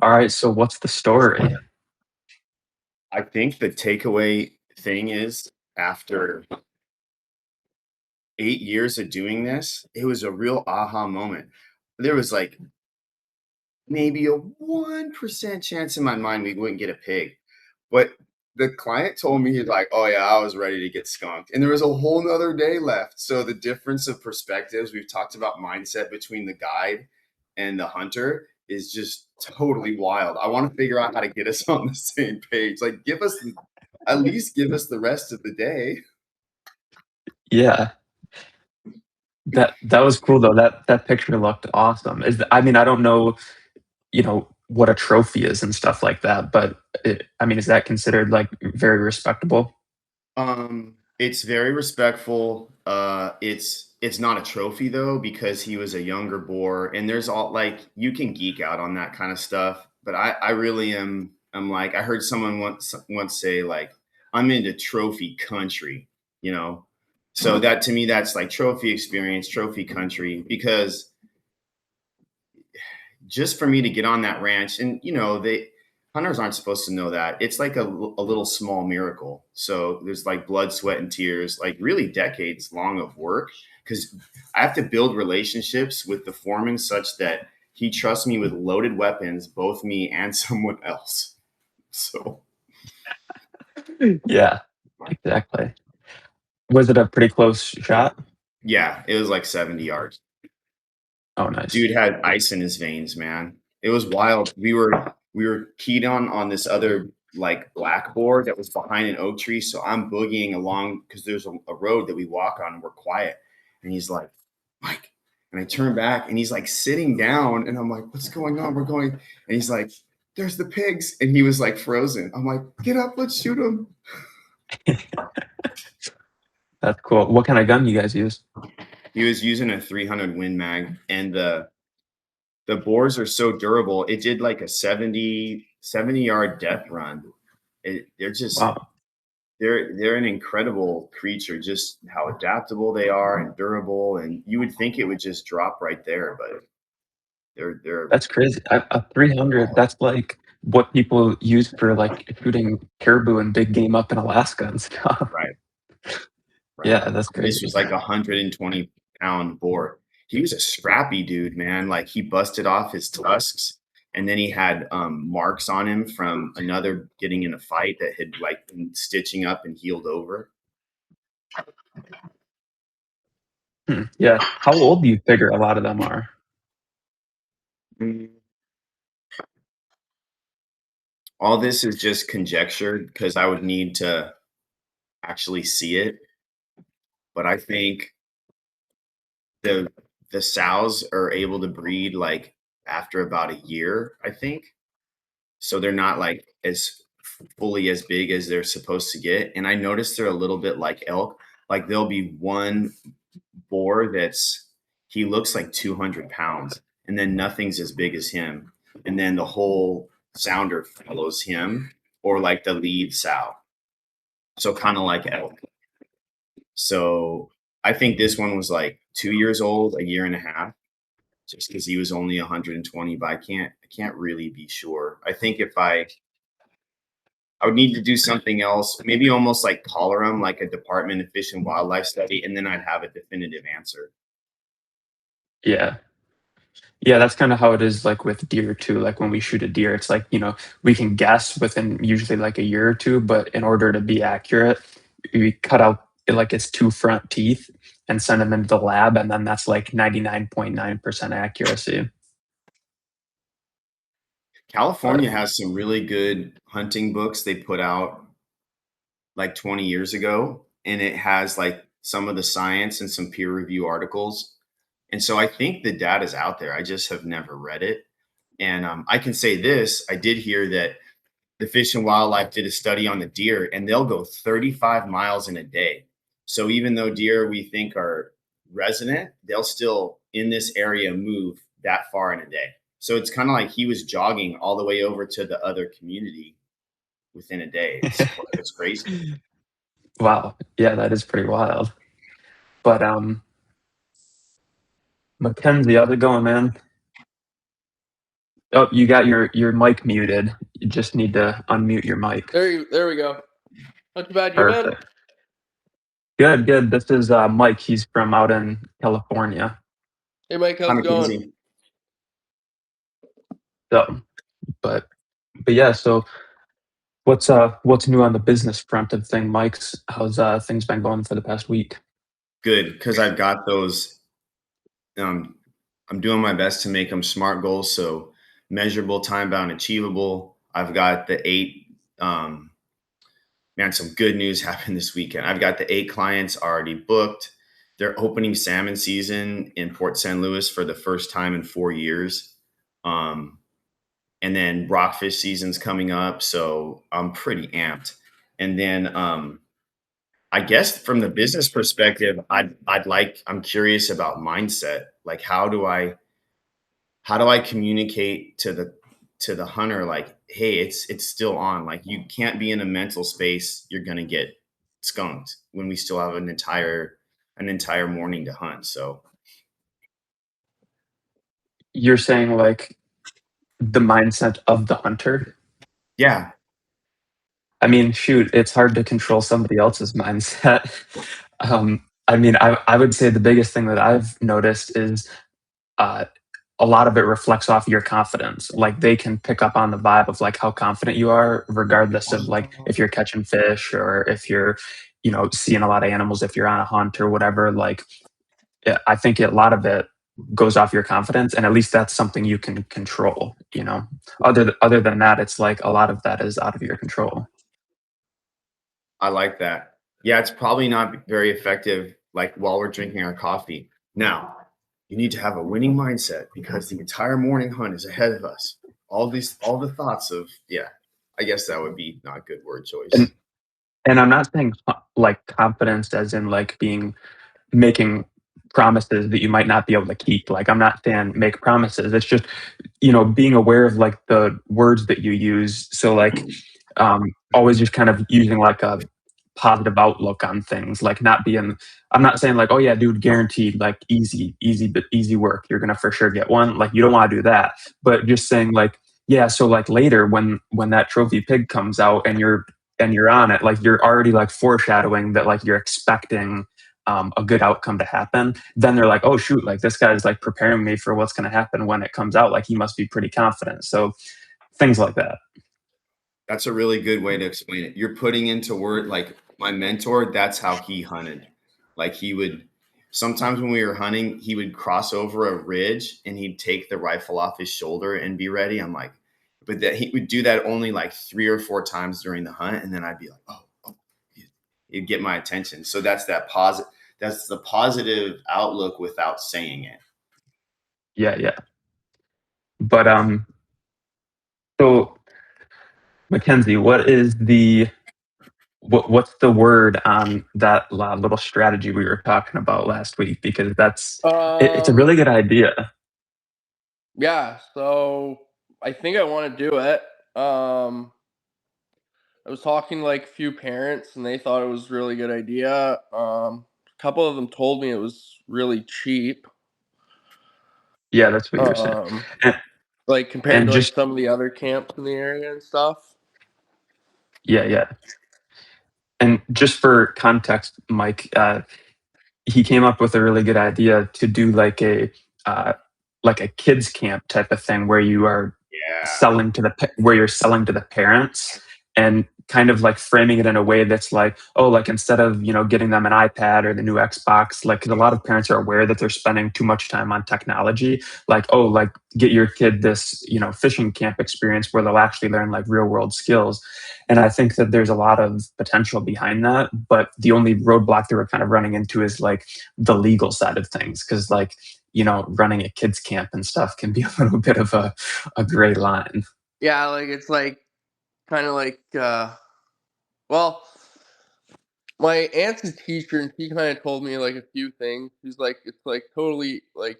Alright, so what's the story? I think the takeaway thing is after 8 years of doing this, it was a real aha moment. There was, like, maybe a 1% chance in my mind we wouldn't get a pig, but the client told me, he's like, "Oh, yeah, I was ready to get skunked," and there was a whole nother day left, so the difference of perspectives, we've talked about mindset between the guide and the hunter is just totally wild. I wanna figure out how to get us on the same page, like, give us at least give us the rest of the day. Yeah, that was cool though, that picture looked awesome. I mean, I don't know, what a trophy is and stuff like that, but I mean, is that considered, like, very respectable? It's very respectful. It's not a trophy though because he was a younger boar, and there's all like you can geek out on that kind of stuff. But I really am. I'm like I heard someone once say like I'm into trophy country, you know. So that to me that's like trophy experience, trophy country because just for me to get on that ranch and they hunters aren't supposed to know that it's like a little small miracle, so there's like blood sweat and tears, like really decades long of work, because I have to build relationships with the foreman such that he trusts me with loaded weapons, both me and someone else. So Yeah, exactly. Was it a pretty close shot? yeah, it was like 70 yards. Oh, nice. Dude had ice in his veins, man. It was wild. We were keyed on this other like blackboard that was behind an oak tree. So I'm boogieing along because there's a road that we walk on and we're quiet. And he's like, Mike. And I turn back and he's like sitting down. And I'm like, what's going on? We're going. And he's like, there's the pigs. And he was like frozen. I'm like, get up, let's shoot him. That's cool. What kinda gun you guys use? He was using a 300 Win Mag, and the boars are so durable. It did like a 70 yard death run. They're just Wow, they're an incredible creature. Just how adaptable they are and durable. And you would think it would just drop right there, but they're that's crazy. A 300, that's like what people use for, like, shooting caribou and big game up in Alaska and stuff. right, right. Yeah, that's And this crazy. was like 120-pound boar. He was a scrappy dude, man. Like he busted off his tusks, and then he had marks on him from another getting in a fight that had like been stitching up and healed over. Hmm, yeah. How old do you figure a lot of them are? Mm. All this is just conjecture because I would need to actually see it. But I think the the sows are able to breed like after about a year, I think. So they're not like as fully as big as they're supposed to get. And I noticed they're a little bit like elk. Like there'll be one boar that's he looks like 200 pounds, and then nothing's as big as him. And then the whole sounder follows him, or like the lead sow. So kind of like elk. So I think this one was like 2 years old, a year and a half, just because he was only 120. But I can't really be sure. I think if I would need to do something else, maybe almost like collar him, like a Department of Fish and Wildlife study, and then I'd have a definitive answer. Yeah. Yeah, that's kinda how it is, like, with deer too, like, when we shoot a deer, it's like, we can guess within usually, like, a year or 2, but in order to be accurate, we cut out, like, its 2 front teeth and send them into the lab, and then that's, like, 99.9% accuracy. But California has some really good hunting books they put out like 20 years ago, and it has like some of the science and some peer review articles. And so I think the data's out there. I just have never read it. And I can say this: I did hear that the Fish and Wildlife did a study on the deer, and they'll go 35 miles in a day. So even though deer we think are resident, they'll still in this area move that far in a day. So it's kind of like he was jogging all the way over to the other community within a day. It's crazy. wow, yeah, that is pretty wild. But, Mackenzie, how's it going, man? Oh, you got your mic muted. You just need to unmute your mic. There we go. Not too bad, you man. Perfect. Good, good. This is Mike. He's from out in California. Hey Mike, Hi, how's it going? Mackenzie. So, but but yeah. So what's new on the business front of thing, Mike's? How's things been going for the past week? Good, because I've got those. Um, I'm doing my best to make them SMART goals, so measurable, time bound, achievable. I've got the eight. Man, some good news happened this weekend. I've got the eight clients already booked. They're opening salmon season in Port St. Louis for the first time in 4 years. Um, and then rockfish season's coming up, so I'm pretty amped. And then I guess from the business perspective, I'm curious about mindset. Like how do I communicate to the hunter like, hey, it's still on. Like you can't be in a mental space, you're gonna get skunked when we still have an entire morning to hunt. So You're saying like the mindset of the hunter. yeah, I mean, shoot, it's hard to control somebody else's mindset. I mean, I would say the biggest thing that I've noticed is uh, a lot of it reflects off your confidence. Like they can pick up on the vibe of like how confident you are, regardless of like if you're catching fish or if you're, seeing a lot of animals, if you're on a hunt or whatever. Like I think a lot of it goes off your confidence, and at least that's something you can control. Other than that, it's like a lot of that is out of your control. I like that. Yeah, it's probably not very effective like while we're drinking our coffee. Now, you need to have a winning mindset because the entire morning hunt is ahead of us. All the thoughts of, yeah, I guess that would be not good word And choice. and I'm not saying like confidence as in like being making promises that you might not be able to keep. Like I'm not saying make promises. It's just, being aware of like the words that you use. So like always just kind of using like a positive outlook on things, like not being, I'm not saying like, oh yeah, dude, guaranteed, like easy work. You're gonna for sure get one. Like you don't want to do that. But just saying like, yeah, so like later when that trophy pig comes out and you're on it, like you're already like foreshadowing that like you're expecting a good outcome to happen. Then they're like, oh shoot, like this guy's like preparing me for what's going to happen when it comes out. Like he must be pretty confident. So things like that. That's a really good way to explain it. You're putting into word like my mentor, that's how he hunted. Like he would sometimes when we were hunting, he would cross over a ridge and he'd take the rifle off his shoulder and be ready. I'm like, but that he would do that only like 3 or 4 times during the hunt, and then I'd be like, oh, it'd get my attention. So that's the positive outlook without saying it. Yeah, yeah. But so Mackenzie, what's the word on that little strategy we were talking about last week? Because it's a Um, really good idea. yeah, so I think I want to do it. I was talking to like a few parents and they thought it was a really good idea. A couple of them told me it was really cheap. Yeah, that's what you were saying. Um, And, like compared and to like just some of the other camps in the area and stuff. yeah, yeah. And just for context, Mike, he came up with a really good idea to do uh, like a kids camp type of thing where you are Yeah. where you're selling to the parents and kind of like framing it in a way that's like, oh, like instead of getting them an iPad or the new Xbox, like 'cause a lot of parents are aware that they're spending too much time on technology, like, oh, like get your kid this fishing camp experience where they'll actually learn like real world skills. And I think that there's a lot of potential behind that. But the only roadblock that we're kind of running into is like the legal side of things. Cause like, running a kids camp and stuff can be a little bit of a gray line. Yeah, like it's like kind of like well, my aunt's a teacher and she kind of told me like a few things. She's like it's like totally like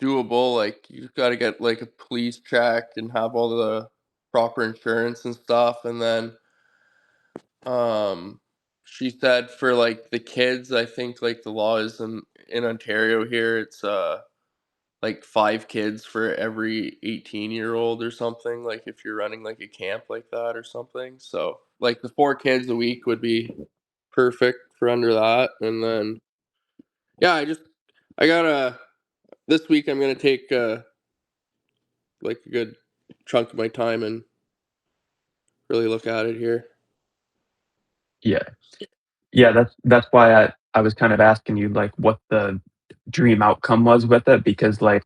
doable. Like you just got to get like a police check and have all the proper insurance and stuff, and then um, she said for like the kids, I think like the law is in Ontario here. It's like 5 kids for every 18-year-old or something, like if you're running like a camp like that or something. So like the 4 kids a week would be perfect for under that. And then yeah, I gotta this week I'm gonna take like a good chunk of my time and really look at it here. Yeah. Yeah, that's why I was kind of asking you, like, what the dream outcome was with it because, like,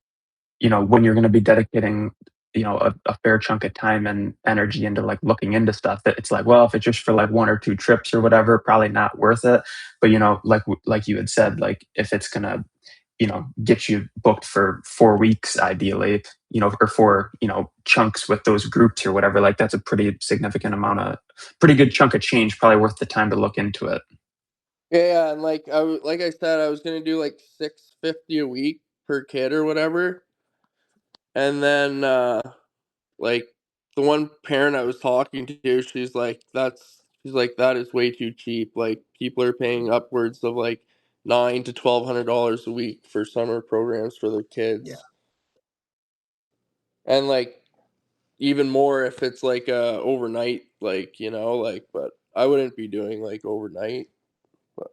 when you're gonna be dedicating, a fair chunk of time and energy into, like, looking into stuff, that it's like, well, if it's just for, like, 1 or 2 trips or whatever, probably not worth it. But, like you had said, like, if it's gonna, get you booked for 4 weeks ideally, or 4, chunks with those groups or whatever, like, that's a pretty good chunk of change, probably worth the time to look into it. Yeah, and like I said, I was gonna do like 650 a week per kid or whatever, and then like the one parent I was talking to, she's like that is way too cheap. Like people are paying upwards of like $900 to $1,200 a week for summer programs for their Yeah. kids, and like even more if it's like overnight, like like. But I wouldn't be doing like overnight. But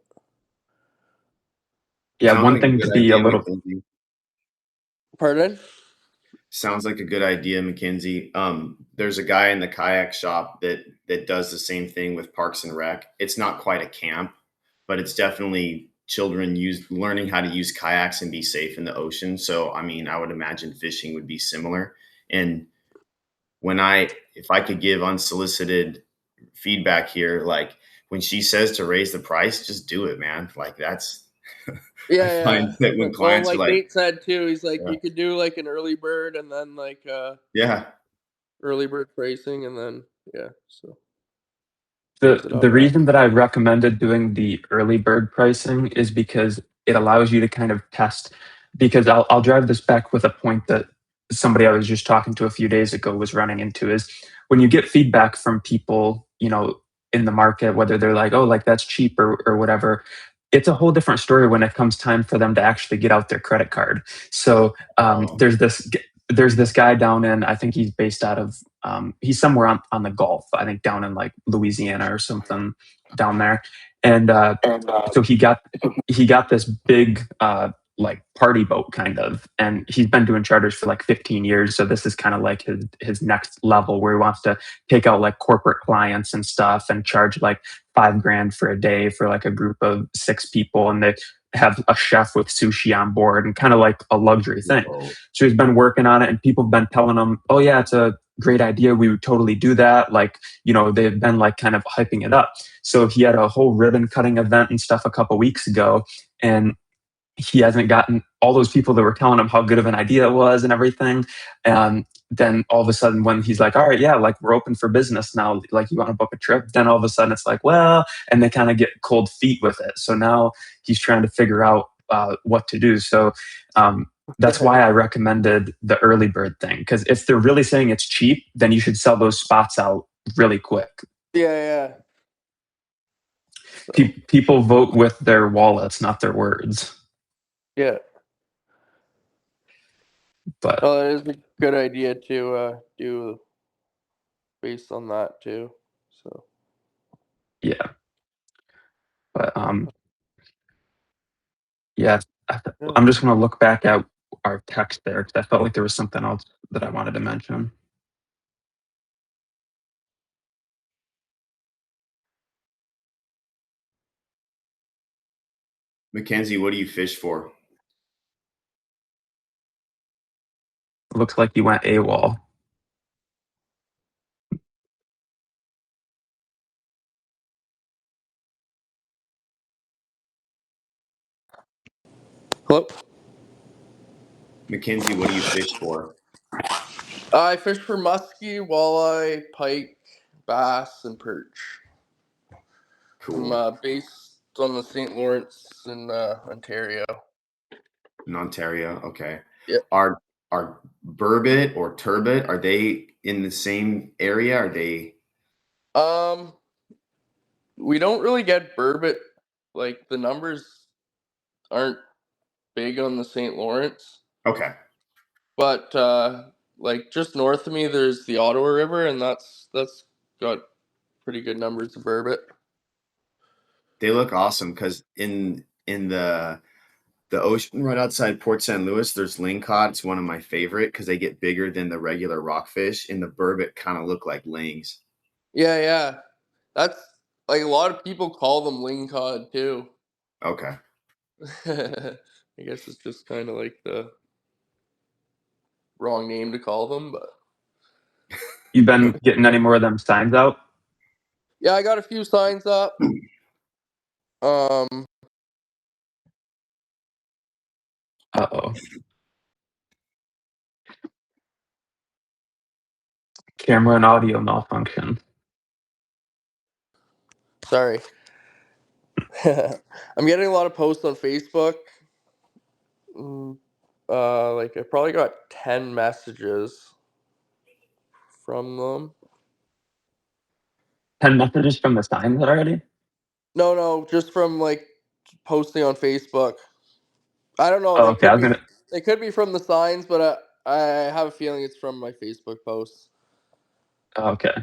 Yeah, Sounds one like a thing to good be a idea, little Mackenzie. pardon? Sounds like a good idea, Mackenzie. There's a guy in the kayak shop that does the same thing with Parks and Rec. It's not quite a camp, but it's definitely children learning how to use kayaks and be safe in the ocean. So, I mean, I would imagine fishing would be similar. And if I could give unsolicited feedback here, like when she says to raise the price, just do it, man. Like that's, I Yeah, find that yeah. when Well, clients are like like, Nate said too, he's like yeah, you could do like an early bird and then like yeah, early bird pricing and then yeah, so The mix it the up that. reason that I recommended doing the early bird pricing is because it allows you to kind of test because I'll drive this back with a point that somebody I was just talking to a few days ago was running into is when you get feedback from people, in the market, whether they're like, oh, like that's cheap or whatever, it's a whole different story when it comes time for them to actually get out their credit card. So oh, there's this guy down in, I think he's based out of he's somewhere on the Gulf, I think down in like Louisiana or something down there. And so he got this big like party boat kind of, and he's been doing charters for like 15 years. So this is kind of like his next level where he wants to take out like corporate clients and stuff and charge like 5 grand for a day for like a group of 6 people, and they have a chef with sushi on board and kind of like a luxury thing. whoa, So he's been working on it, and people have been telling him, "Oh yeah, it's a great idea. We would totally do that." Like, they've been like kind of hyping it up. So he had a whole ribbon cutting event and stuff a couple weeks ago, and he hasn't gotten all those people that were telling him how good of an idea it was and everything. Then all of a sudden, when he's like, "All right, yeah, like we're open for business now. Like, you want to book a trip?" Then all of a sudden, it's like, "Well," and they kind of get cold feet with it. So now he's trying to figure out what to do. So that's why I recommended the early bird thing, because if they're really saying it's cheap, then you should sell those spots out really quick. Yeah, yeah. So People vote with their wallets, not their words. yeah. But Well, it is a good idea to do based on that too. So yeah, but yeah, yeah. I'm just gonna look back at our text there because I felt like there was something else that I wanted to mention. Mackenzie, what do you fish for? It looks like you went AWOL. Hello. Mackenzie, what do you fish for? I fish for muskie, walleye, pike, bass, and perch. I'm Cool. based on the St. Lawrence in Ontario. In Ontario. Okay. Yep. Are burbot or turbot, are they in the same area? Are they Um, we don't really get burbot. Like the numbers aren't big on the St. Lawrence. okay? but like just north of me, there's the Ottawa River, and that's got pretty good numbers of burbot. They look awesome because in the ocean right outside Port St. Louis, there's lingcod. It's one of my favorite because they get bigger than the regular rockfish, and the burbot kind of look like lings. Yeah, that's like a lot of people call them lingcod too. Okay. I guess it's just kind of like the wrong name to call them, but You been getting any more of them signs out? yeah, I got a few signs up. Um, Uh-oh. Camera and audio malfunction. sorry. I'm getting a lot of posts on Facebook. Like I probably got 10 messages from them. 10 messages from the signs already? No, just from like posting on Facebook. I don't know. Oh, okay. I was gonna. They could be from the signs, but I have a feeling it's from my Facebook posts. Oh, okay.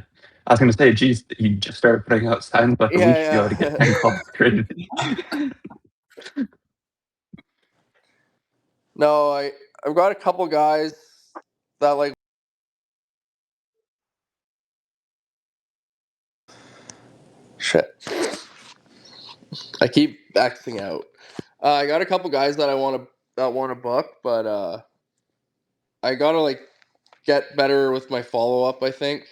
I was gonna say, geez, you just started putting out signs like a week ago to get Yeah. 10 calls. Crazy. No, I've got a couple guys that like. Shit. I keep Xing out. I got a couple guys that want to book, but I gotta like get better with my follow up. I think.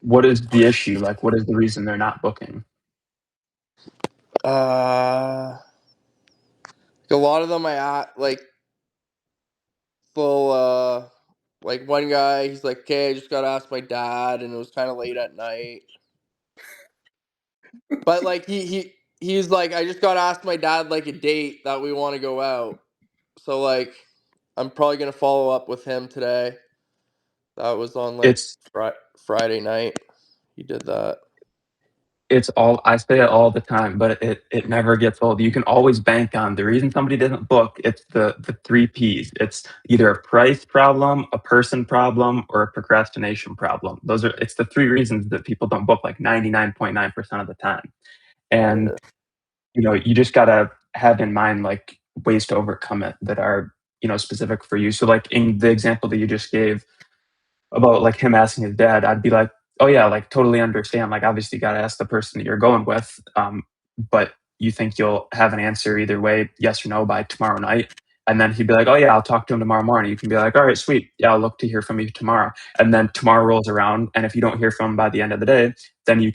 What is the issue? Like, what is the reason they're not booking? A lot of them like full like one guy. He's like, okay, I just gotta ask my dad, and it was kind of late at night. But like he's like, I just gotta ask my dad like a date that we want to go out. So like, I'm probably gonna follow up with him today. That was on like It's Friday night. He did that. it's all I say it all the time, but it never gets old. You can always bank on the reason somebody doesn't book. It's the three P's. It's either a price problem, a person problem, or a procrastination problem. It's the three reasons that people don't book like 99.9% of the time. And Yeah. you just gotta have in mind like ways to overcome it that are specific for you. So like in the example that you just gave about like him asking his dad, I'd be like, oh yeah, like totally understand. Like obviously you got to ask the person that you're going with, but you think you'll have an answer either way, yes or no, by tomorrow night. And then he'd be like, oh yeah, I'll talk to him tomorrow morning. You can be like, all right, sweet, yeah, I'll look to hear from you tomorrow. And then tomorrow rolls around, and if you don't hear from him by the end of the day, then you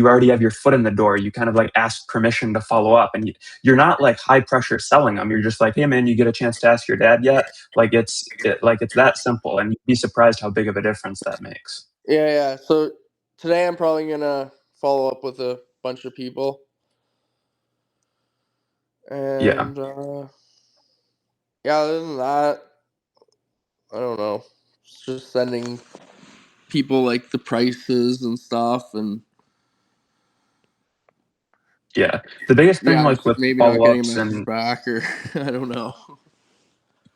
already have your foot in the door. You kind of like ask permission to follow up, and you're not like high pressure selling them. You're just like, hey man, you get a chance to ask your dad yet? Like it's that simple, and you'd be surprised how big of a difference that makes. Yeah. So today I'm probably gonna follow up with a bunch of people, Yeah, and yeah. Other than that, I don't know. It's just sending people like the prices and stuff, and yeah. The biggest thing yeah, like just with maybe not getting a follow-ups message and back, or I don't know.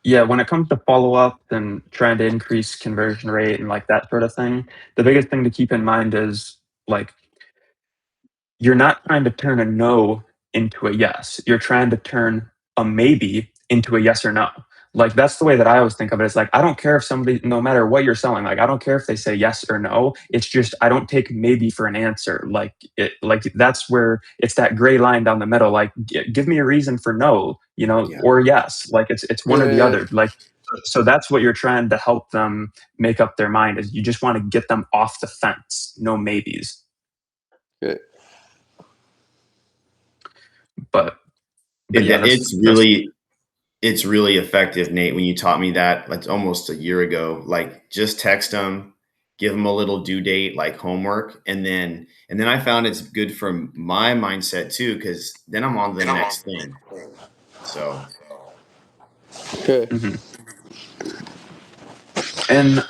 yeah, when it comes to follow-up and trying to increase conversion rate and like that sort of thing, the biggest thing to keep in mind is like you're not trying to turn a no into a yes. You're trying to turn a maybe into a yes or no. Like that's the way that I always think of it. It's like I don't care if somebody, no matter what you're selling, like I don't care if they say yes or no. It's just I don't take maybe for an answer. Like that's where it's that gray line down the middle. Like give me a reason for no, Yeah. or yes. Like it's one or the Yeah. other. Like so that's what you're trying to help them make up their mind. Is you just want to get them off the fence. No maybes. Okay. But yeah, that's It's really effective, Nate. When you taught me that, like almost a year ago, like just text them, give them a little due date, like homework, and then I found it's good for my mindset too, because then I'm on to the next thing. So Okay. mhm. And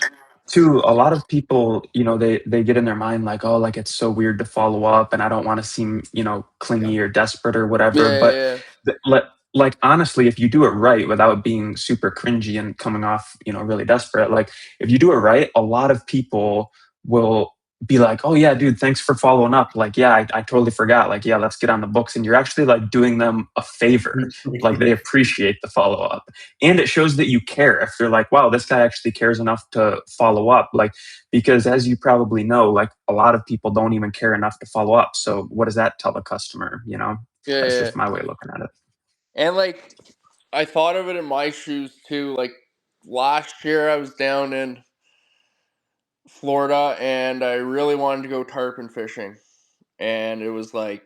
two, a lot of people, they get in their mind like, oh, like it's so weird to follow up, and I don't want to seem, yeah, clingy or desperate or whatever. Yeah. But Yeah. let like, honestly, if you do it right without being super cringy and coming off, really desperate, like, if you do it right, a lot of people will be like, "Oh, yeah, dude, thanks for following up. Like, yeah, I totally forgot. Like, yeah, let's get on the books." And you're actually, like, doing them a favor. Like, they appreciate the follow-up. And it shows that you care. If they're like, "Wow, this guy actually cares enough to follow up." Like, because as you probably know, like, a lot of people don't even care enough to follow up. So what does that tell the customer, you know? Yeah, That's yeah. just my way of looking at it. And like I thought of it in my shoes too. Like last year I was down in Florida and I really wanted to go tarpon fishing. And it was like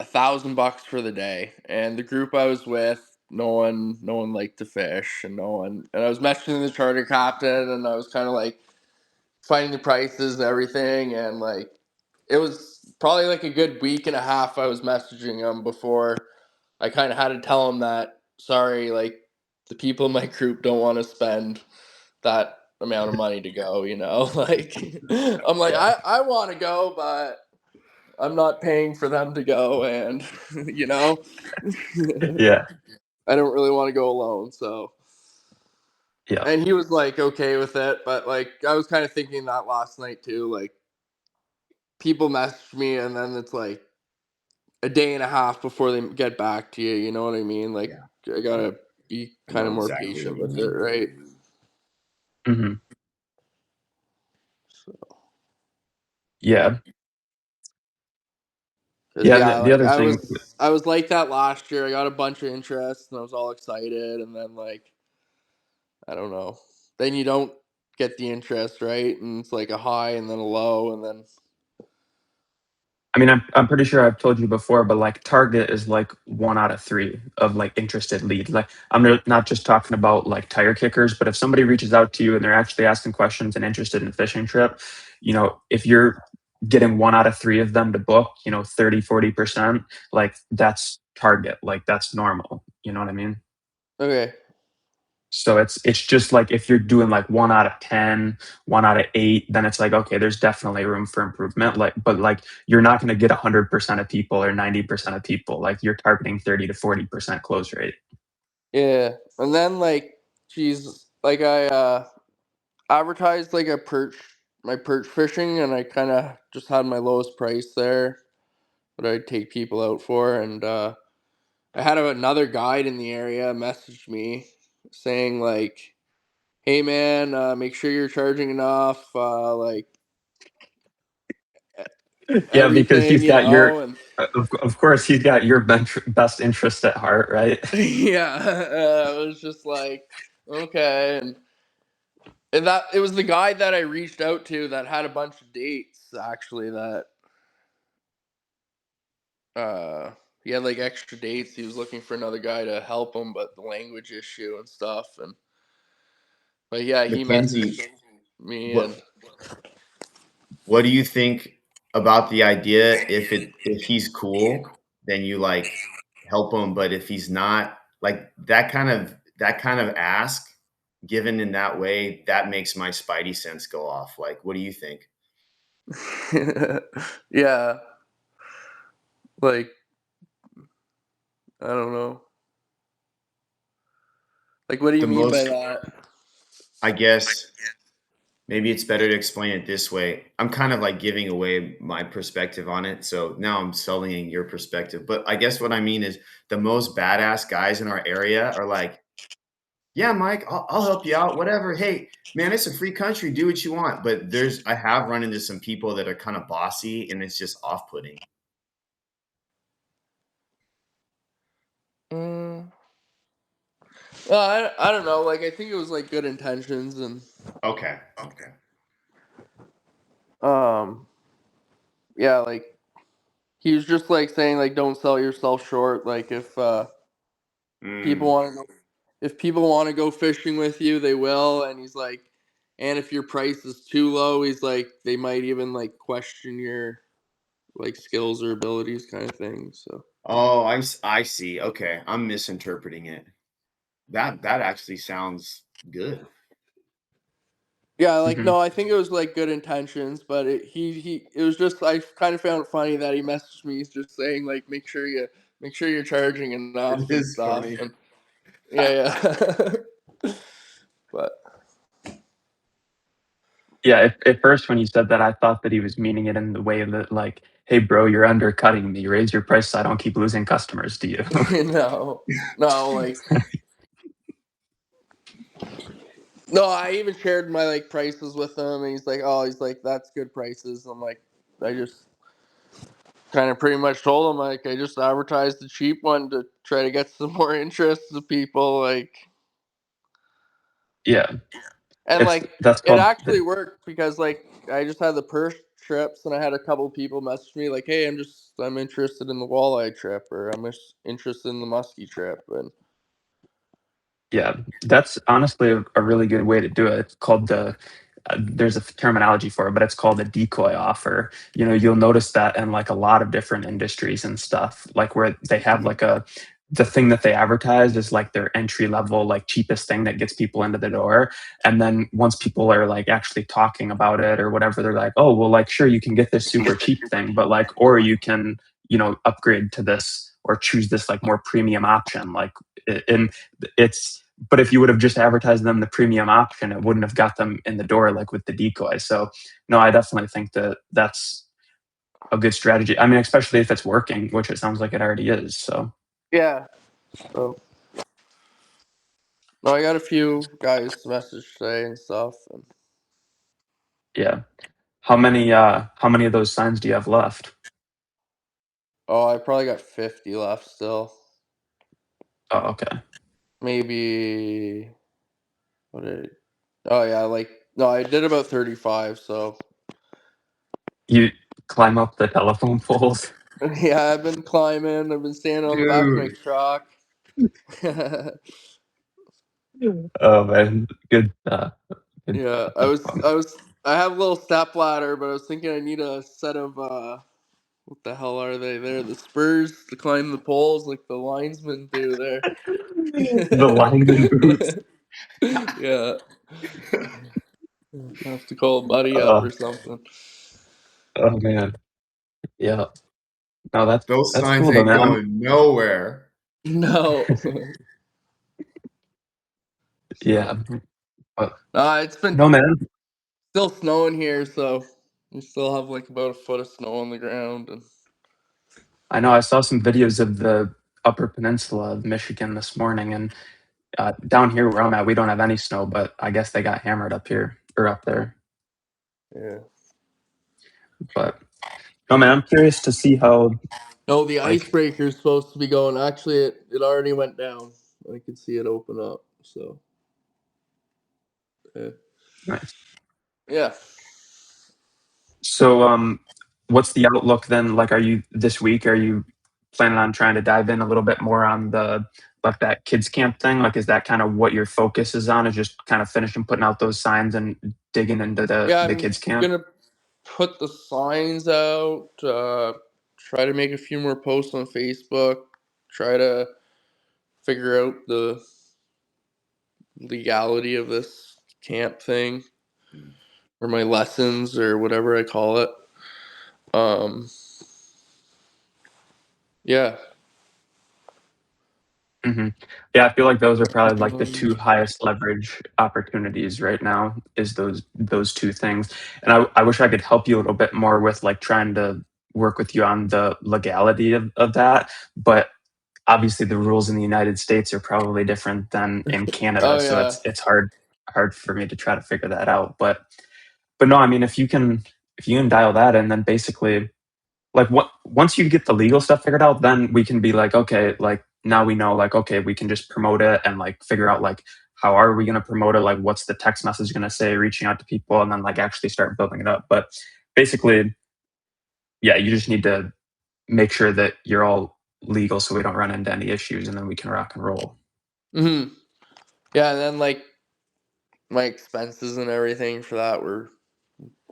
$1,000 for the day. And the group I was with, no one liked to fish and and I was messaging the charter captain and I was kind of like finding the prices and everything and like it was probably like a good week and a half I was messaging him before I kind of had to tell him that sorry, like the people in my group don't want to spend that amount of money to go, like I'm like Yeah. I want to go but I'm not paying for them to go and you know Yeah. I don't really want to go alone, so Yeah. and he was like okay with it, but like I was kind of thinking that last night too, like people message me and then it's like a day and a half before they get back to you. You know what I mean? Like Yeah, I gotta be I kind know of more exactly what patient you with it, mean. right? Mhm. So, Yeah. cause Yeah, and yeah, the like other thing. I was like that last year. I got a bunch of interest and I was all excited, and then like I don't know, then you don't get the interest, right? And it's like a high and then a low, and then I mean, I'm pretty sure I've told you before, but, like, Target is, like, 1 out of 3 of, like, interested leads. Like, I'm not just talking about, like, tire kickers, but if somebody reaches out to you and they're actually asking questions and interested in a fishing trip, if you're getting 1 out of 3 of them to book, 30, 40%, like, that's Target. Like, that's normal. You know what I mean? okay, So it's just like if you're doing like 1 out of 10, 1 out of 8, then it's like, okay, there's definitely room for improvement. Like, but like you're not going to get 100% of people or 90% of people. Like you're targeting 30 to 40% close rate. yeah, and then like she's like I advertised like a perch my perch fishing, and I kind of just had my lowest price there that I'd take people out for. And I had another guide in the area message me saying like, "Hey man, make sure you're charging enough, like Yeah, because everything, he's got And of course, he's got your best interest at heart, right? yeah, it was just like okay, and that it was the guy that I reached out to that had a bunch of dates actually that uh he had like extra dates. He was looking for another guy to help him, but the language issue and stuff. And but yeah, he Mackenzie, messaged me what and what do you think about the idea if he's cool, then you like help him, but if he's not, like that kind of ask given in that way, that makes my spidey sense go off. Like, what do you think? yeah, like I don't know. Like, what do you The mean by most, that? I guess maybe it's better to explain it this way. I'm kind of like giving away my perspective on it. So now I'm selling your perspective. But I guess what I mean is the most badass guys in our area are like, yeah, Mike, I'll help you out. Whatever. Hey, man, it's a free country. Do what you want. But I have run into some people that are kind of bossy and it's just off putting. Mm, well, I don't know. Like, I think it was like good intentions, and Okay. Okay. um, yeah, like he was just like saying like don't sell yourself short. Like people Mm. want to go, if people want to go fishing with you, they will. And he's like, and if your price is too low, he's like they might even like question your like skills or abilities, kind of thing. So Oh, I see. Okay. I'm misinterpreting it. That actually sounds good. yeah, like Hmm. no, I think it was like good intentions, but it was just I kind of found it funny that he messaged me just saying like make sure you Make sure you're charging enough It and is stuff. funny. And yeah. But Yeah, at first when you said that, I thought that he was meaning it in the way that like, "Hey, bro, you're undercutting me. Raise your price so I don't keep losing customers to you." no, no, like no. I even shared my like prices with him, and he's like, "Oh, he's like, that's good prices." I'm like, I just kind of pretty much told him like I just advertised the cheap one to try to get some more interest to people, like, Yeah, and it's like that's it called actually the worked because like I just had the purse trips, and I had a couple people message me like, "Hey, I'm interested in the walleye trip, or I'm just interested in the muskie trip," and yeah, that's honestly a really good way to do it. It's called there's a terminology for it, but it's called a decoy offer. You know, you'll notice that in like a lot of different industries and stuff, like where they have like the thing that they advertise is like their entry level, like cheapest thing that gets people into the door. And then once people are like actually talking about it or whatever, they're like, oh, well, like, sure, you can get this super cheap thing, but like, or you can, upgrade to this or choose this like more premium option. Like, and but if you would have just advertised them the premium option, it wouldn't have got them in the door like with the decoy. So no, I definitely think that that's a good strategy. I mean, especially if it's working, which it sounds like it already is. So yeah. So no, I got a few guys message today and stuff, and yeah. How many of those signs do you have left? oh, I probably got 50 left still. Oh, okay. Maybe what did? Oh yeah, like no, I did about 35. So You climb up the telephone poles. yeah, I've been climbing. I've been standing on the back of my Dude, truck. Oh man, good. Good. Yeah, I have a little step ladder, but I was thinking I need a set of what the hell are they? They're the spurs to climb the poles like the linesmen do there. The lineman boots. Yeah, I have to call a buddy up Oh, or something. oh man. Yeah. No, that's those that's signs cool though, ain't man. going nowhere. No, Yeah. so But it's been no, man. still snowing here, so we still have like about a foot of snow on the ground, and I know I saw some videos of the Upper Peninsula of Michigan this morning, and down here where I'm at, we don't have any snow, but I guess they got hammered up here or up there. yeah. But no, man, I'm curious to see how No, the like icebreaker is supposed to be going. Actually, it already went down. I could see it open up. So yeah. nice. Yeah. So, what's the outlook then? Like, are you this week? Are you planning on trying to dive in a little bit more on the like that kids camp thing? Like, is that kind of what your focus is on? Is just kind of finishing putting out those signs and digging into the Yeah, the I'm kids camp? gonna put the signs out. Try to make a few more posts on Facebook. Try to figure out the legality of this camp thing, or my lessons, or whatever I call it. Um, yeah. hmm Yeah, I feel like those are probably like the Um, two highest leverage opportunities right now. Is those two things, and I wish I could help you a little bit more with like trying to work with you on the legality of that, but obviously the rules in the United States are probably different than in Canada, oh so yeah. it's hard for me to try to figure that out. But no, I mean if you can dial that in, then basically like what once you get the legal stuff figured out, then we can be like, okay, like now we know like okay, we can just promote it and like figure out like how are we going to promote it? Like what's the text message going to say, reaching out to people, and then like actually start building it up. But basically, yeah, you just need to make sure that you're all legal so we don't run into any issues and then we can rock and roll. Hmm. Yeah, and then like my expenses and everything for that were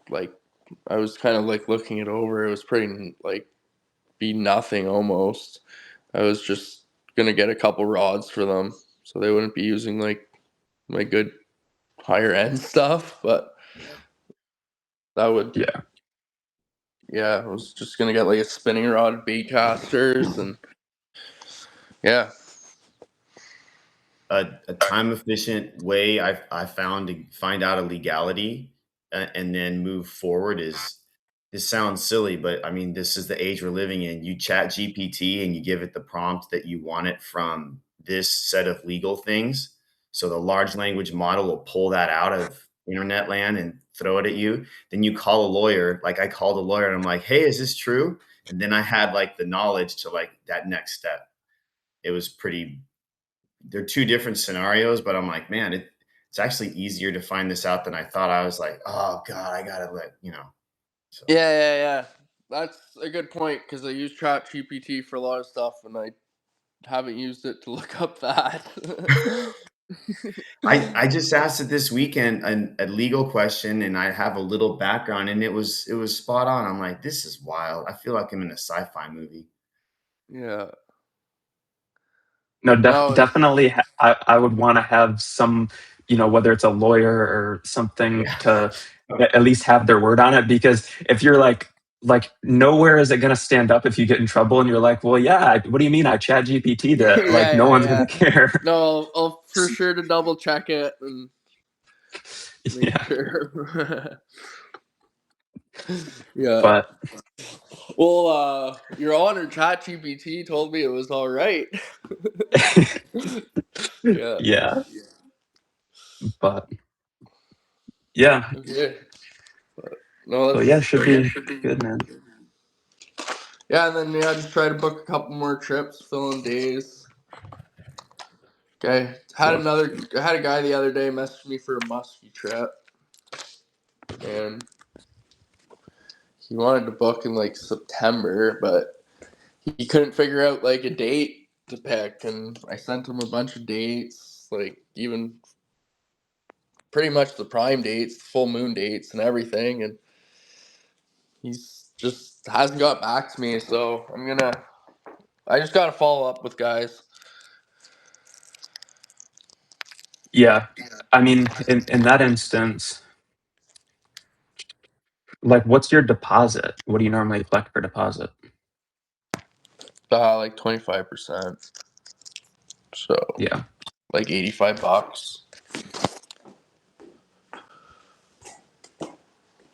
like I was kind of like looking it over. It was pretty like be nothing almost. I was just gonna get a couple rods for them, so they wouldn't be using like my good higher end stuff. But that would, Yeah. yeah, I was just gonna get like a spinning rod, bait casters, and Yeah. A time efficient way I found to find out a legality and then move forward is this sounds silly, but I mean, this is the age we're living in. You chat GPT and you give it the prompt that you want it from this set of legal things. So the large language model will pull that out of internet land and throw it at you. Then you call a lawyer. Like I called a lawyer and I'm like, hey, is this true? And then I had like the knowledge to like that next step. It was pretty they're two different scenarios, but I'm like, man, it's actually easier to find this out than I thought. I was like, oh God, I gotta so Yeah. That's a good point because I use Chat GPT for a lot of stuff, and I haven't used it to look up that. I just asked it this weekend a legal question and I have a little background and it was spot on. I'm like, this is wild. I feel like I'm in a sci-fi movie. Yeah. No, No. definitely. I would want to have some, whether it's a lawyer or something Yeah. to at least have their word on it. Because if you're like nowhere is it going to stand up if you get in trouble and you're like, well, yeah, what do you mean I chat GPT that? Like no one's going Yeah. to care. No, I'll for sure to double check it and make Yeah, sure. Yeah. but Well, your honor, ChatGPT told me it was all right. Yeah. yeah, but yeah, Okay. But, no, so yeah, that's should be good, man. yeah. And then just try to book a couple more trips, fill in days. Okay. So I had a guy the other day message me for a muskie trip, and he wanted to book in like September, but he couldn't figure out like a date to pick, and I sent him a bunch of dates, like even pretty much the prime dates, full moon dates, and everything, and he's just hasn't got back to me. So I just gotta follow up with guys. yeah, I mean, in that instance, like, what's your deposit? What do you normally collect for deposit? Like 25%, so Yeah. like $85.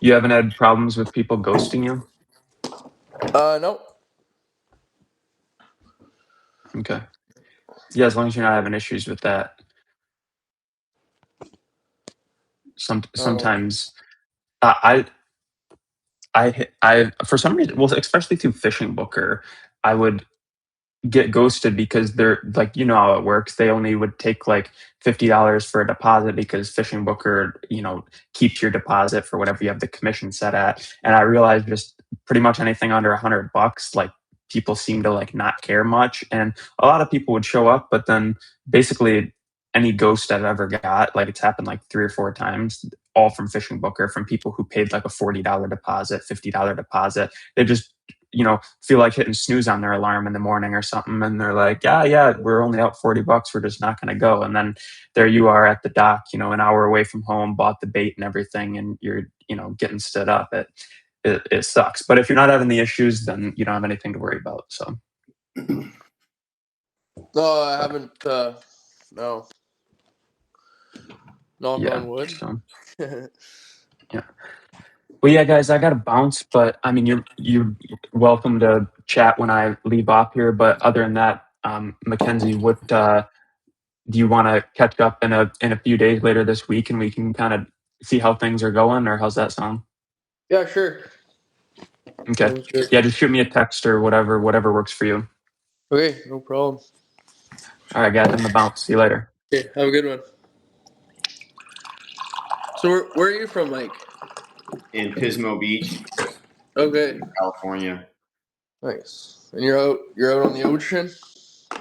You haven't had problems with people ghosting you? Nope. Okay. Yeah, as long as you're not having issues with that. Uh, Sometimes I I for some reason, well, especially through Fishing Booker, I would get ghosted because they're like, how it works. They only would take like $50 for a deposit because Fishing Booker, keeps your deposit for whatever you have the commission set at. And I realized just pretty much anything under $100, like people seem to like not care much. And a lot of people would show up, but then basically any ghost I've ever got, like it's happened like 3 or 4 times, all from Fishing Booker, from people who paid like a $40 deposit, $50 deposit. They just feel like hitting snooze on their alarm in the morning or something. And they're like, yeah, we're only out $40. We're just not going to go. And then there you are at the dock, an hour away from home, bought the bait and everything. And you're, getting stood up. It sucks. But if you're not having the issues, then you don't have anything to worry about. So, no, I but haven't. No, knock yeah. on wood. So, yeah. Well, yeah, guys, I got to bounce, but I mean, you're welcome to chat when I leave off here. But other than that, Mackenzie, what do you want to catch up in a few days later this week, and we can kind of see how things are going, or how's that sound? Yeah, sure. Okay, Sounds good. yeah, just shoot me a text or whatever works for you. Okay, no problem. All right, guys, I'm gonna bounce. See you later. Okay, have a good one. So where are you from, Mike? in Pismo Beach, Okay, California. nice. And you're out on the ocean.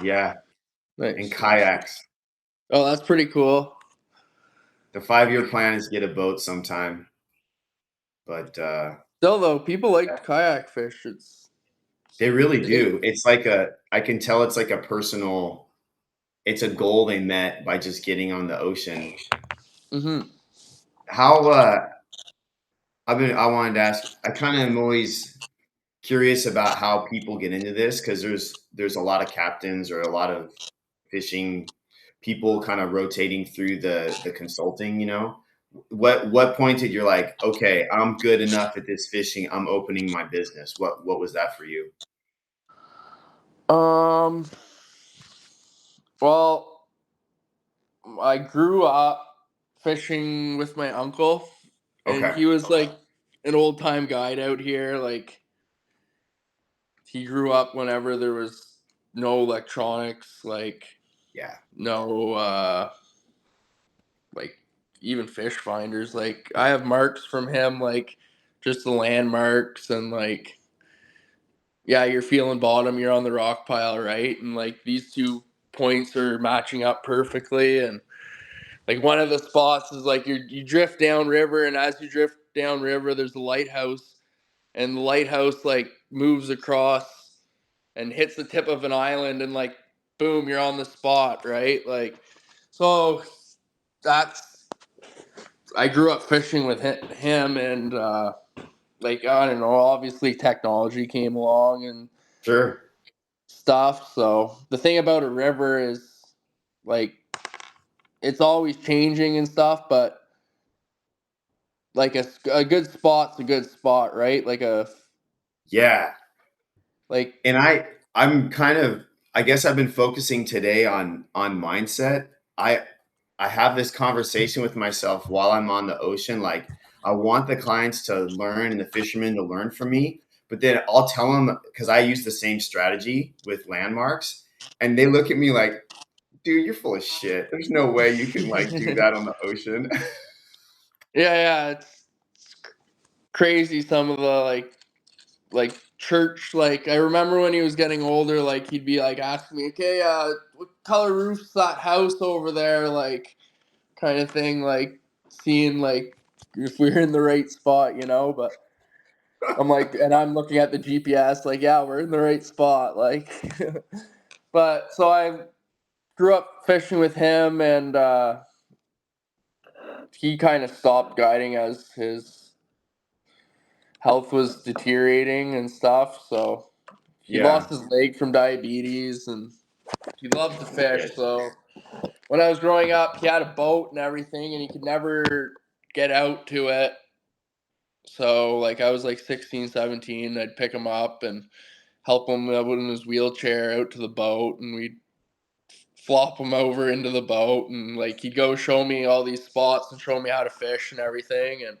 Yeah, and Nice. kayaks. Oh, that's pretty cool. The 5-year plan is get a boat sometime. But Still though, people like to kayak fish. they really It, do. It's like I can tell it's like a personal it's a goal they met by just getting on the ocean. mm-hmm. How I wanted to ask, I kind of am always curious about how people get into this, because there's a lot of captains or a lot of fishing people kind of rotating through the consulting, you know. What point did you're like, okay, I'm good enough at this fishing, I'm opening my business? What was that for you? Um, well, I grew up fishing with my uncle, and Okay. he was like an old time guide out here. Like he grew up whenever there was no electronics, like Yeah. no like even fish finders. Like I have marks from him, like just the landmarks and like yeah, you're feeling bottom, you're on the rock pile, right? And like these two points are matching up perfectly. And like one of the spots is like you drift down river, and as you drift down river, there's a lighthouse, and the lighthouse like moves across and hits the tip of an island, and like boom, you're on the spot, right? Like so that's I grew up fishing with him, and like I don't know, obviously technology came along and Sure. stuff. So the thing about a river is like it's always changing and stuff, but like a good spot's a good spot, right? Like a Yeah. like And I'm kind of, I guess I've been focusing today on mindset. I have this conversation with myself while I'm on the ocean. Like, I want the clients to learn and the fishermen to learn from me, but then I'll tell them, because I use the same strategy with landmarks, and they look at me like, dude, you're full of shit. There's no way you can like do that on the ocean. yeah, it's crazy some of the like church like I remember when he was getting older, like he'd be like asking me, okay, what color roof's that house over there, like kind of thing, like seeing like if we're in the right spot, you know. But I'm like, and I'm looking at the GPS, like, yeah, we're in the right spot, like. But so I grew up fishing with him, and he kind of stopped guiding as his health was deteriorating and stuff. So he Yeah. lost his leg from diabetes, and he loved to fish. Shit. So when I was growing up, he had a boat and everything, and he could never get out to it. So like I was like 16, 17, I'd pick him up and help him out in his wheelchair out to the boat, and we'd flop him over into the boat, and like he'd go show me all these spots and show me how to fish and everything. And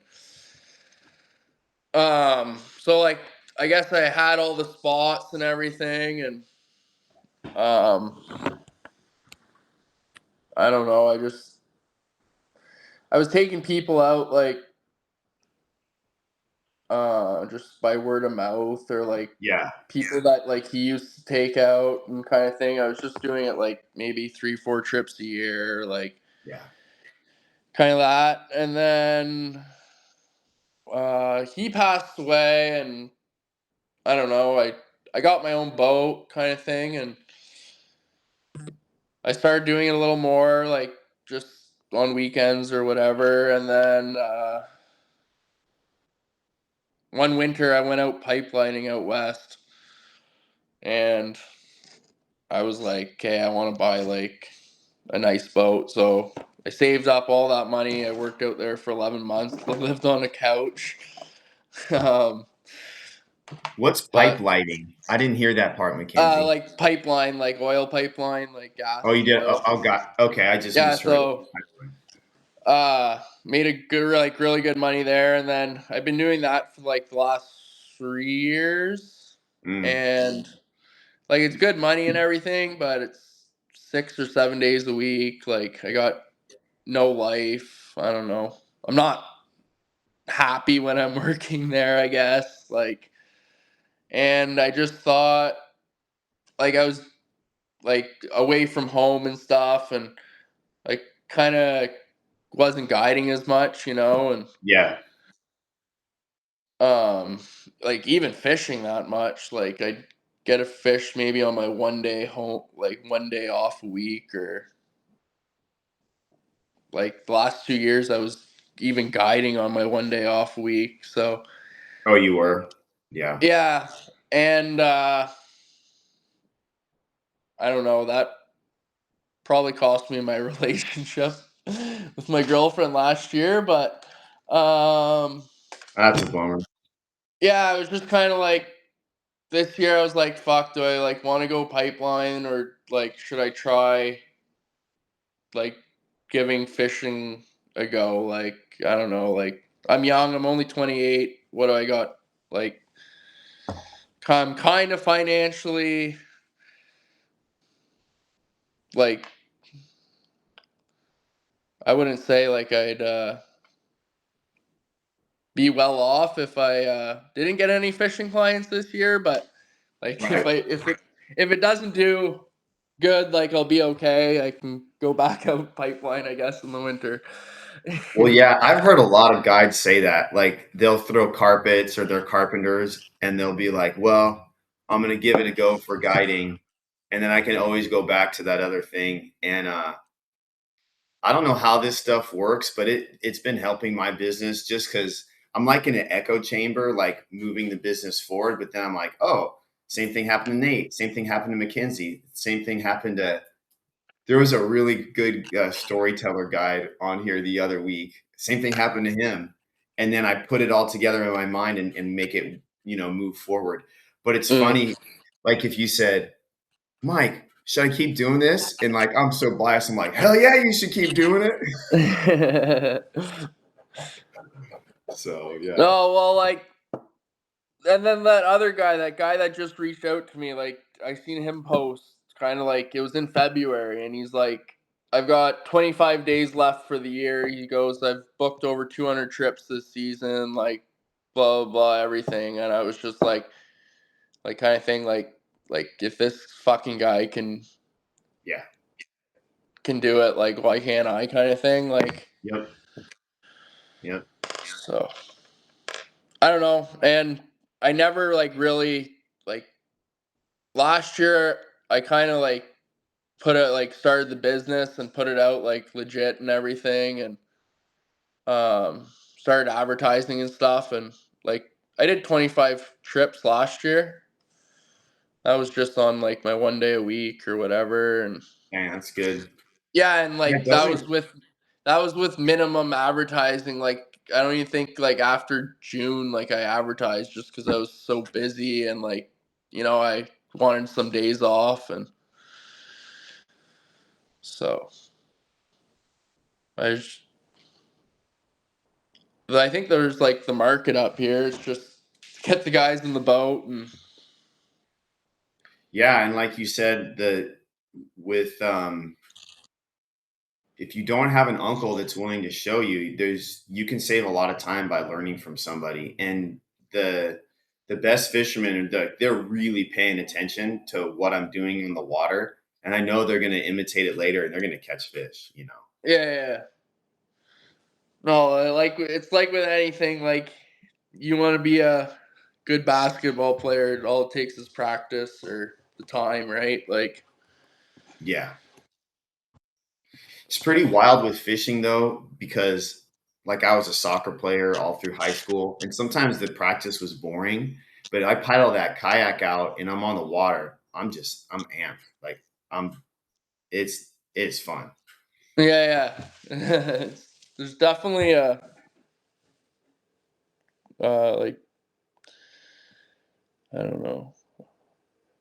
so like I guess I had all the spots and everything, and I don't know, I was taking people out like just by word of mouth, or like Yeah. people that like he used to take out and kind of thing. I was just doing it like maybe 3-4 trips a year, like Yeah. kind of that. And then he passed away, and I don't know, I got my own boat kind of thing, and I started doing it a little more, like just on weekends or whatever. And then one winter I went out pipelining out west, and I was like, okay, I want to buy like a nice boat. So I saved up all that money. I worked out there for 11 months. I lived on a couch. um, What's pipe but lighting? I didn't hear that part, Mackenzie. like pipeline, like oil pipeline, like gas Oh, you and did? oil. Oh, got, okay. I just Yeah, misheard. so made a good, like really good money there. And then I've been doing that for like the last 3 years. Mm. And like it's good money and everything, but it's 6 or 7 days a week. Like I got no life. I don't know. I'm not happy when I'm working there, I guess. Like, and I just thought like I was like away from home and stuff, and like kind of wasn't guiding as much, you know. And Yeah. um like even fishing that much, like I'd get a fish maybe on my 1 day home, like 1 day off a week. Or like the last 2 years I was even guiding on my 1 day off a week. So Oh, you were? Yeah. yeah, And I don't know, that probably cost me my relationship with my girlfriend last year, but That's a bummer. yeah, I was just kind of like this year I was like, fuck, do I like want to go pipeline or like should I try like giving fishing a go? Like I don't know, like I'm young, I'm only 28. What do I got? Like I'm kind of financially like I wouldn't say like I'd be well off if I didn't get any fishing clients this year, but like Right. if it doesn't do good, like I'll be okay. I can go back out pipeline, I guess, in the winter. Well, yeah, I've heard a lot of guides say that. Like they'll throw carpets or they're carpenters and they'll be like, well, I'm going to give it a go for guiding. And then I can always go back to that other thing. And I don't know how this stuff works, but it's been helping my business just because I'm like in an echo chamber, like moving the business forward. But then I'm like, oh, same thing happened to Nate. Same thing happened to Mackenzie. Same thing happened to. There was a really good storyteller guide on here the other week. Same thing happened to him, and then I put it all together in my mind and make it move forward. But it's Mm. funny, like if you said, Mike, should I keep doing this? And like I'm so biased, I'm like, hell yeah, you should keep doing it. So yeah. No, well, like, and then that guy that just reached out to me, like, I seen him post kind of like it was in February, and he's like, I've got 25 days left for the year. He goes, I've booked over 200 trips this season, like, blah, blah, blah, everything. And I was just like, kind of thing, like, if this fucking guy Yeah. can do it, like, why can't I, kind of thing, like, Yep. Yep. so. I don't know, and I never like really like last year. I kind of like put it like started the business and put it out like legit and everything, and started advertising and stuff. And like I did 25 trips last year. That was just on like my 1 day a week or whatever, and Man, that's good. yeah, and Yeah, like that was with minimum advertising. Like I don't even think like after June like I advertised just because I was so busy and like I wanted some days off and so I just, but I think there's like the market up here. It's just get the guys in the boat and Yeah, and like you said, with if you don't have an uncle that's willing to show you, you can save a lot of time by learning from somebody. And the the best fishermen they're really paying attention to what I'm doing in the water, and I know they're going to imitate it later, and they're going to catch fish. yeah. No, like it's like with anything, like you want to be a good basketball player. All it takes is practice or the time, right? Like, Yeah, it's pretty wild with fishing though, because like I was a soccer player all through high school, and sometimes the practice was boring. But I paddle that kayak out, and I'm on the water. I'm amped. Like I'm it's fun. yeah. There's definitely a like I don't know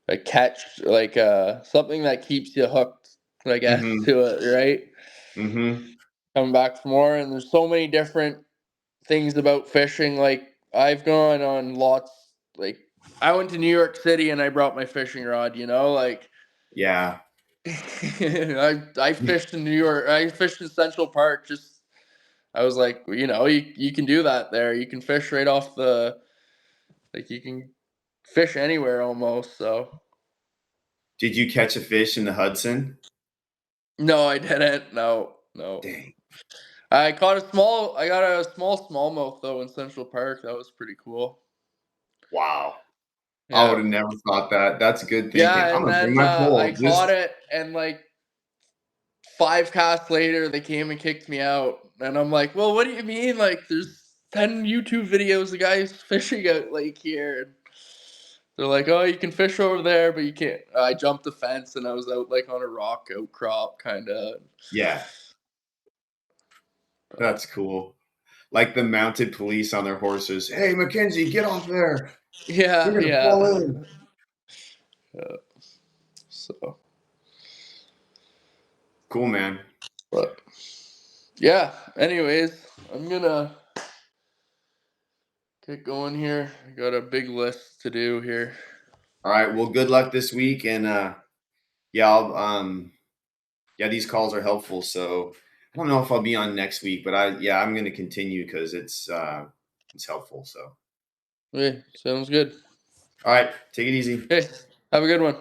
a catch, like something that keeps you hooked, I guess, Mm-hmm. to it, right? Mm-hmm. Coming back for more, and there's so many different things about fishing. Like I've gone on lots. Like I went to New York City and I brought my fishing rod. Like Yeah. I fished in New York. I fished in Central Park. Just I was like, you can do that there. You can fish right off the like you can fish anywhere almost. So Did you catch a fish in the Hudson? no, I didn't. No, no. Dang. I caught a small. I got a small smallmouth though in Central Park. That was pretty cool. Wow. I would Yeah. have never thought that. That's good thinking. Yeah, I'm and gonna bring then my I pole. caught it, and like 5 casts later, they came and kicked me out, and I'm like, "Well, what do you mean? Like, there's 10 YouTube videos of guys fishing out like here." They're like, "Oh, you can fish over there, but you can't." I jumped the fence and I was out like on a rock outcrop, kind of. Yeah, that's cool. Like the mounted police on their horses. Hey, Mackenzie, get off there. You're Yeah, gonna fall yeah. in. So, Cool, man. but yeah. Anyways, I'm gonna get going here. I got a big list to do here. All right. Well, good luck this week, and yeah, yeah, these calls are helpful. So I don't know if I'll be on next week, but I'm going to continue because it's helpful. So Okay, sounds good. all right, take it easy. Hey, have a good one.